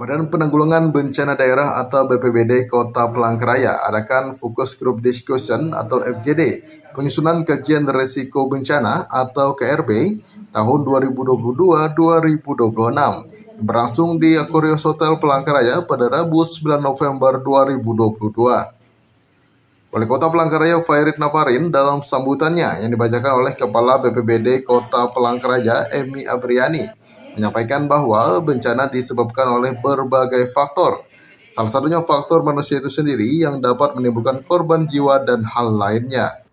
Badan Penanggulangan Bencana Daerah atau BPBD Kota Palangkaraya adakan Focus Group Discussion atau FGD penyusunan kajian risiko bencana atau KRB tahun 2022-2026 berlangsung di Aquarius Hotel Palangkaraya pada Rabu 9 November 2022. Wali Kota Palangkaraya Fairit Naparin dalam sambutannya yang dibacakan oleh Kepala BPBD Kota Palangkaraya Emi Abriani menyampaikan bahwa bencana disebabkan oleh berbagai faktor. Salah satunya faktor manusia itu sendiri yang dapat menimbulkan korban jiwa dan hal lainnya.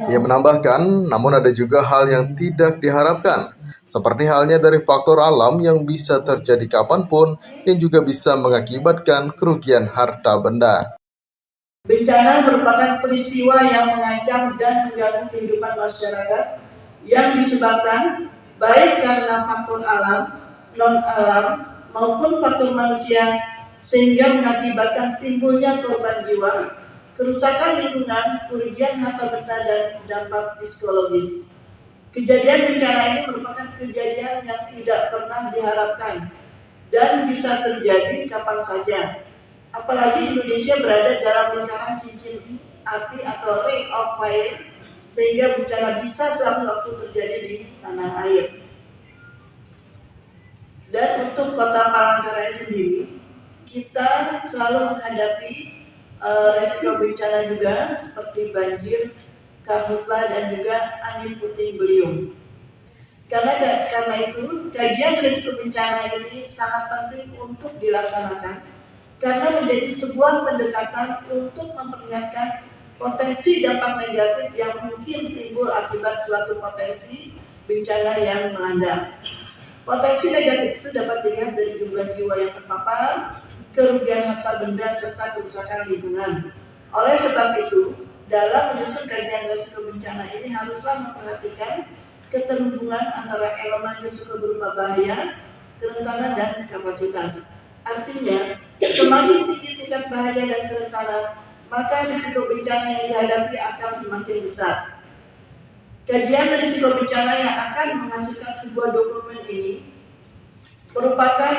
Ia menambahkan, namun ada juga hal yang tidak diharapkan, seperti halnya dari faktor alam yang bisa terjadi kapanpun yang juga bisa mengakibatkan kerugian harta benda. Bencana merupakan peristiwa yang mengancam dan mengganggu kehidupan masyarakat yang disebabkan baik karena faktor alam, non-alam, maupun faktor manusia sehingga mengakibatkan timbulnya korban jiwa, kerusakan lingkungan, kerugian harta benda, dan dampak psikologis. Kejadian bencana ini merupakan kejadian yang tidak pernah diharapkan dan bisa terjadi kapan saja. Apalagi Indonesia berada dalam lingkaran cincin api atau ring of fire, sehingga bencana bisa sewaktu-waktu terjadi di tanah air. Dan untuk Kota Palangkaraya sendiri, kita selalu menghadapi resiko bencana juga seperti banjir, karhutla, dan juga angin puting beliung. Karena itu, kajian risiko bencana ini sangat penting untuk dilaksanakan karena menjadi sebuah pendekatan untuk memperlihatkan potensi dampak negatif yang mungkin timbul akibat suatu potensi bencana yang melanda. Potensi negatif itu dapat dilihat dari jumlah jiwa yang terpapar, kerugian harta benda, serta kerusakan lingkungan. Oleh sebab itu, dalam menyusun kajian risiko bencana ini haruslah memperhatikan keterhubungan antara elemen risiko berupa bahaya, kerentanan, dan kapasitas. Artinya, semakin tinggi tingkat bahaya dan kerentanan, maka risiko bencana yang dihadapi akan semakin besar. Kajian risiko bencana yang akan menghasilkan sebuah dokumen ini merupakan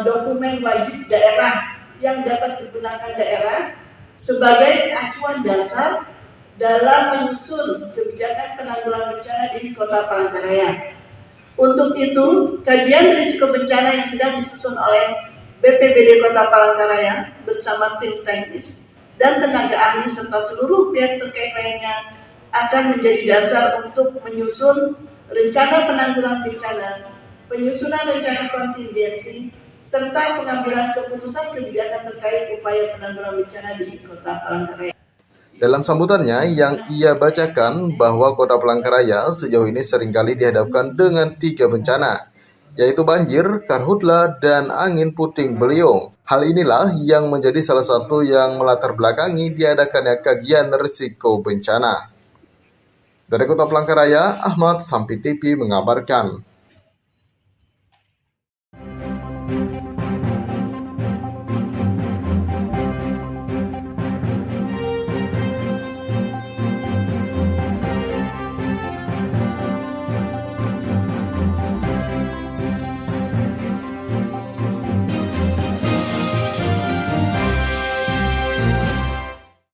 dokumen wajib daerah yang dapat digunakan daerah sebagai acuan dasar dalam menyusun kebijakan penanggulangan bencana di Kota Palangkaraya. Untuk itu, kajian risiko bencana yang sedang disusun oleh BPBD Kota Palangkaraya bersama tim teknis dan tenaga ahli serta seluruh pihak terkait lainnya akan menjadi dasar untuk menyusun rencana penanggulangan bencana, penyusunan rencana kontingensi, serta pengambilan keputusan kebijakan terkait upaya penanggulangan bencana di Kota Palangkaraya. Dalam sambutannya yang ia bacakan bahwa Kota Palangkaraya sejauh ini seringkali dihadapkan dengan 3 bencana, yaitu banjir, karhutla, dan angin puting beliung. Hal inilah yang menjadi salah satu yang melatar belakangi diadakannya kajian risiko bencana. Dari Kota Palangkaraya, Ahmad Sampi TV mengabarkan.